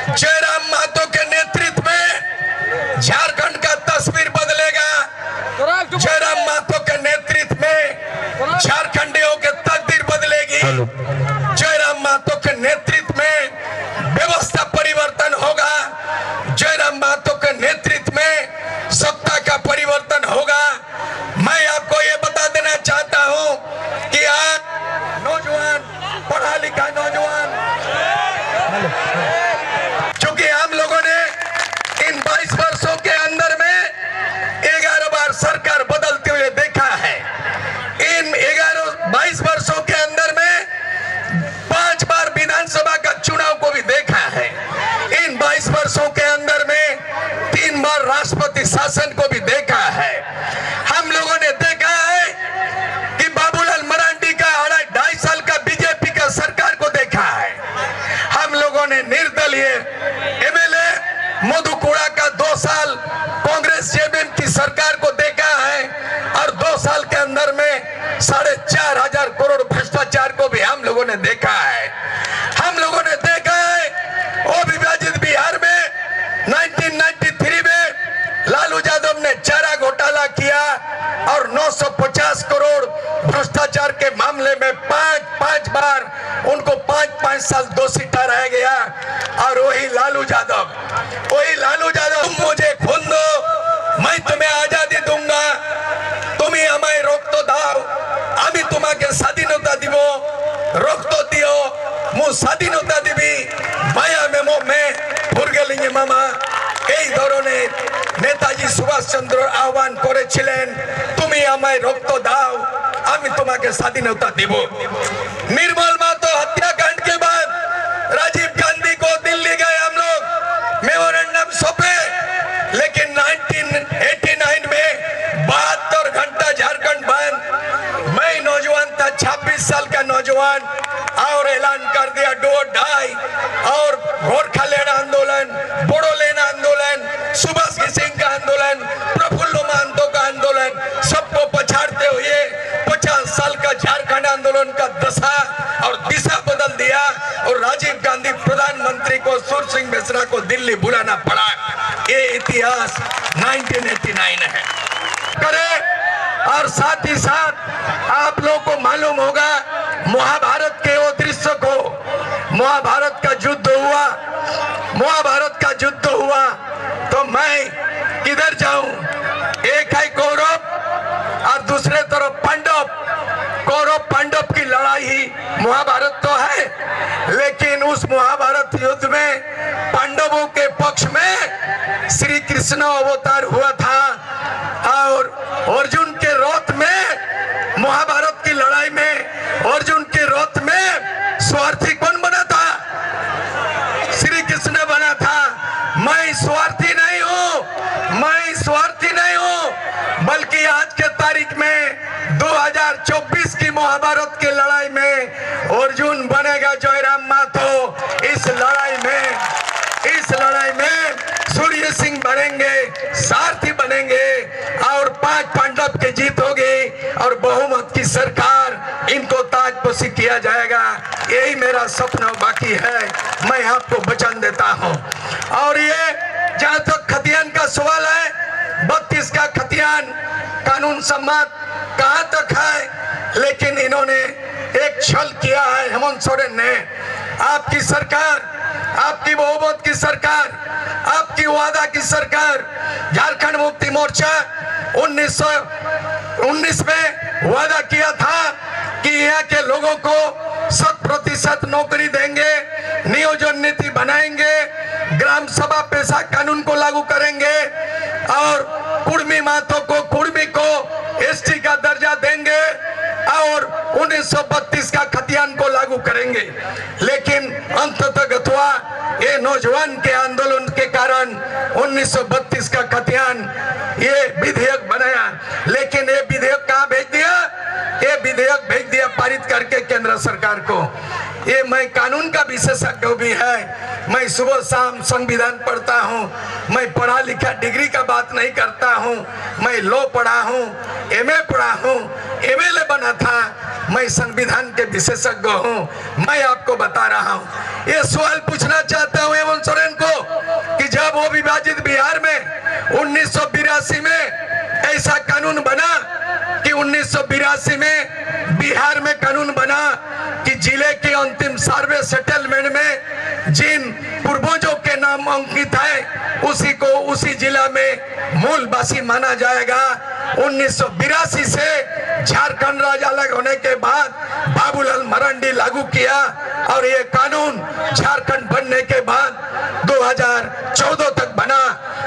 जयराम महतो के नेतृत्व में झारखंड का तस्वीर बदलेगा। जयराम महतो के नेतृत्व में झारखंडियों के तकदीर बदलेगी। जयराम महतो के नेतृत्व में व्यवस्था परिवर्तन होगा। जयराम महतो के नेतृत्व में सत्ता का परिवर्तन होगा। मैं आपको ये बता देना चाहता हूं कि आज नौजवान, पढ़ा लिखा नौजवान, क्योंकि हम लोगों ने इन 22 वर्षों के अंदर में 11 बार सरकार बदलते हुए देखा है। इन 22 वर्षों के अंदर में 5 बार विधानसभा का चुनाव को भी देखा है। इन 22 वर्षों के अंदर में 3 बार राष्ट्रपति शासन को भी देखा है। हम लोगों ने देखा है कि बाबूलाल मरांडी का 2.5 साल का बीजेपी का सरकार को देखा है। हम लोगों ने निर्दलीय एमएलए मधु कोड़ा का 2 साल कांग्रेस जेएमएम की सरकार को देखा है और 2 साल के अंदर में 4,500 करोड़ भ्रष्टाचार को भी हम लोगों ने देखा है। हम लोगों ने देखा है अविभाजित बिहार में 1993 में लालू यादव ने चारा घोटाला किया और 950 करोड़ भ्रष्टाचार के मामले में 5 बार उनको 5 साल दोषी ठहराया गया। और वही लालू यादव तुम मुझे खून दो, मैं तुम्हें आजादी दूंगा, तुम्हें हमें रोक तो दाओ, আমি তোমাকে স্বাধীনতা দিব, রোক তো দিও, মু স্বাধীনতা দিবি, মায়া মেমো মে ভুরগেলিঙ্গে মামা। এই ধরনের নেতাজি সুভাষচন্দ্র আহ্বান করেছিলেন, তুমি আমায় রক্ত দাও, আমি তোমাকে স্বাধীনতা দেব। निर्मल महतो हत्याकांड के बाद राजीव गांधी को दिल्ली गए हम लोग, मेमोरेंडम सौंपे, लेकिन 1989 में 72 घंटा झारखंड बंद। मैं नौजवान था, 26 साल का नौजवान, और ऐलान कर दिया डो डाई। और गोरखालैंड आंदोलन, बोडोलैंड आंदोलन, सुभाष सिंह का आंदोलन, प्रफुल्ल महतो का आंदोलन, सबको पछाड़ते हुए 50 साल का झारखंड आंदोलन का दशा और दिशा बदल दिया। और राजीव गांधी प्रधानमंत्री को सुर सिंह मिश्रा को दिल्ली बुलाना पड़ा। ये इतिहास 1989 है करे। और साथ ही साथ आप लोगों को मालूम होगा महाभारत के वो दृश्य को, महाभारत का युद्ध हुआ, महाभारत का युद्ध हुआ तो मैं किधर जाऊं? एक है कौरव और दूसरे तरफ पांडव। कौरव पांडव की लड़ाई ही महाभारत तो है, लेकिन उस महाभारत युद्ध में पांडवों के पक्ष में श्री कृष्ण अवतार हुआ था। और अर्जुन के रथ में, महाभारत की लड़ाई में अर्जुन के रथ में स्वार्थी कौन बना था? श्री कृष्ण बना था। मैं स्वार्थी नहीं हूं, मैं स्वार्थी नहीं हूं, बल्कि आज के तारीख में 2024 की महाभारत की लड़ाई में अर्जुन बनेगा जयराम महतो। इस लड़ाई में सूर्य सिंह बनेंगे, सारथी बनेंगे और 5 पांडव की जीत होगी और बहुमत की सरकार, इनको ताजपोशी किया जाएगा। यही मेरा सपना बाकी है, मैं आपको वचन देता हूं। और ये जहां तक खतियान का सवाल है, 32 का खतियान कानून सम्मत कहां तक है, लेकिन इन्होंने एक छल किया है। हेमंत सोरेन ने, आपकी सरकार, आपकी बहुमत की सरकार, आपकी वादा की सरकार, झारखंड मुक्ति मोर्चा 1919 में वादा किया था कि यहाँ के लोगों को 100% नौकरी देंगे, नियोजन नीति बनाएंगे, ग्राम सभा पेशा कानून को लागू करेंगे और कुर्मी महतो को, कुर्मी को एसटी का दर्जा देंगे और 1932 का खतियान को लागू करेंगे। लेकिन अंततः ये नौजवान के आंदोलन के कारण 1932 का खतियान, ये विधेयक बनाया, लेकिन ये विधेयक कहाँ भेज दिया? ये विधेयक भेज दिया पारित करके केंद्र सरकार को। ये मैं कानून का विशेषज्ञ भी है, मैं सुबह शाम संविधान पढ़ता हूँ, मैं पढ़ा लिखा डिग्री का बात नहीं करता हूँ, मैं लॉ पढ़ा हूँ, एमए पढ़ा हूँ, एमएलए बना था, मैं संविधान के विशेषज्ञ हूँ। मैं आपको बता रहा हूँ, ये सवाल पूछना चाहता हूँ हेमंत सोरेन को। 1982 में ऐसा कानून बना कि 1982 में बिहार में कानून बना कि जिले के अंतिम सर्वे सेटलमेंट में जिन पूर्वजों के नाम अंकित है उसी को उसी जिला में मूलवासी माना जाएगा। 1982 से झारखंड राज्य अलग होने के बाद बाबूलाल मरांडी लागू किया और ये कानून झारखंड बनने के बाद 2014 तक बना।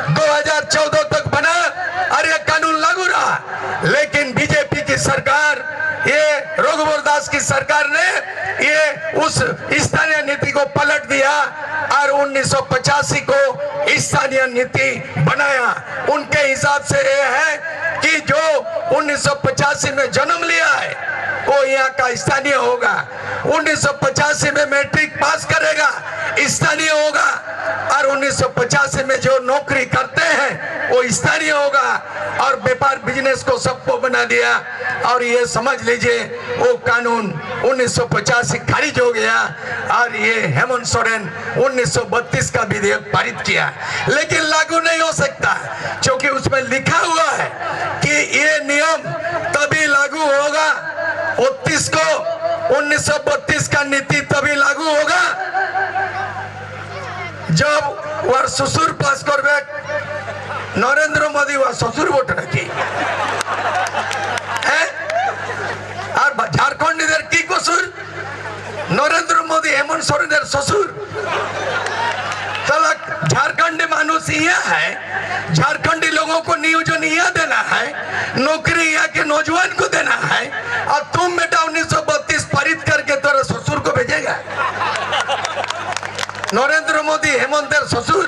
2014 तक बना और ये कानून लागू रहा। लेकिन बीजेपी की सरकार, ये रघुवर दास की सरकार ने ये उस स्थानीय नीति को पलट दिया और 1985 को स्थानीय नीति बनाया। उनके हिसाब से ये है कि जो 1985 में जन्म लिया है वो यहाँ का स्थानीय होगा, 1985 में मैट्रिक पास करेगा स्थानीय होगा और 1985 में जो नौकरी करते हैं वो स्थानीय होगा। और व्यापार बिजनेस को सबको बना दिया और ये समझ लीजिए वो कानून 1985 खारिज हो गया और ये हेमंत सोरेन 1932 का विधेयक पारित किया। लेकिन लागू नहीं हो सकता क्योंकि उसमें लिखा हुआ है कि ये नियम तभी लागू होगा 29 को 1932 का नीति तभी लागू होगा जब वह ससुर पास करबे नरेंद्र मोदी वह ससुर वोट रखी है और झारखंड इधर की कसूर नरेंद्र मोदी हेमंत सोरेन इधर ससुर। तलक झारखंडी मानुष यहाँ है, झारखंडी लोगों को नियोजन यहाँ देना है, नौकरी यहाँ के नौजवान को देना है और तुम बेटा 1932 पारित करके तोरा ससुर को भेजेगा। नरेंद्र मोदी हेमंत ससुर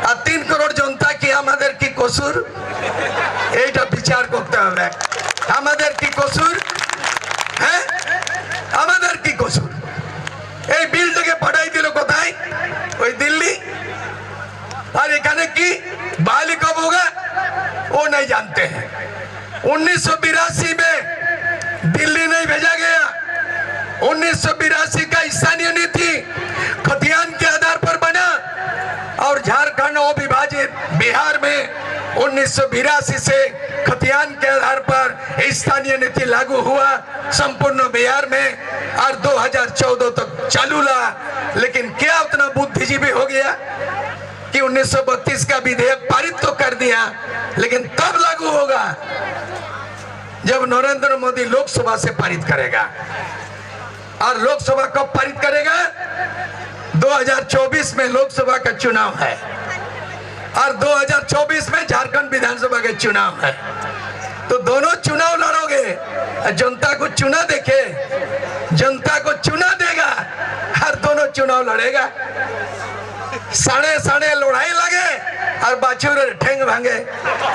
और 3 करोड़ जनता की हमारे की कसूर এইটা বিচার করতে হবে। আমাদের কি কসুর হ্যাঁ আমাদের কি কসুর? এই বিলটাকে পাঠাই দিল কোথায়? ওই দিল্লি। और এখানে কি বালি कब होगा वो नहीं जानते हैं। 1982 में दिल्ली नहीं भेजा गया। 1982 का स्थानीय नीति खतियान के आधार पर बना और झारखंड अविभाजित बिहार में 1982 से खतियान के आधार पर स्थानीय नीति लागू हुआ संपूर्ण बिहार में और 2014 तक चालू रहा। लेकिन क्या उतना बुद्धिजीवी हो गया कि 1932 का विधेयक पारित तो कर दिया लेकिन तब लागू होगा जब नरेंद्र मोदी लोकसभा से पारित करेगा। और लोकसभा कब पारित करेगा? 2024 में लोकसभा का चुनाव है और 2024 में झारखंड विधानसभा के चुनाव है। तो दोनों चुनाव लड़ोगे, जनता को चुना देखे, जनता को चुना देगा हर दोनों चुनाव लड़ेगा। साढ़े साढ़े लड़ाई लगे और बाछुर ठेंग भांगे।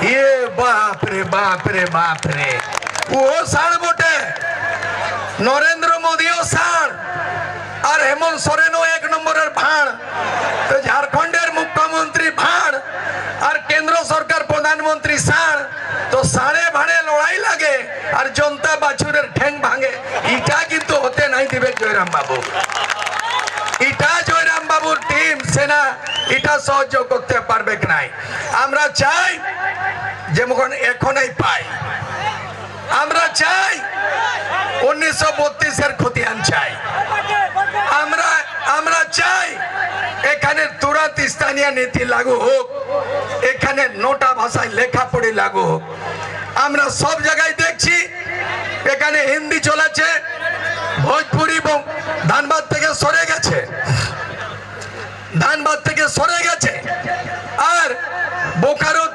ये बाप रे बाप रे बाप रे वो साढ़ बोटे नरेंद्र मोदी साढ़ और हेमंत सोरेन 1 नम्बर भाण। तो झारखंडेर मुख्यमंत्री भाण और केंद्र सरकार प्रधानमंत्री साढ़। तो साढ़े भाड़े लड़ाई लगे और जनता बाछुर ठेंग भांगे। इटा किन्तु होते नहीं दिबे जयराम बाबू। इटा जयराम बाबूर टीम सेना इटा सहयोग करते पारबे নাই। আমরা চাই যেমন এখনই পাই, আমরা চাই 1932 এর খতিয়ান চাই। আমরা চাই এখানে তুরন্ত স্থানীয় নীতি লাগু হোক, এখানে নোটা ভাষায় লেখাপড়ি লাগু হোক। আমরা সব জায়গায় দেখছি এখানে হিন্দি চলেছে, ভোজপুরি ধানবাদ থেকে সরে গেছে, ধানবাদ থেকে সরে গেছে আর বোকারো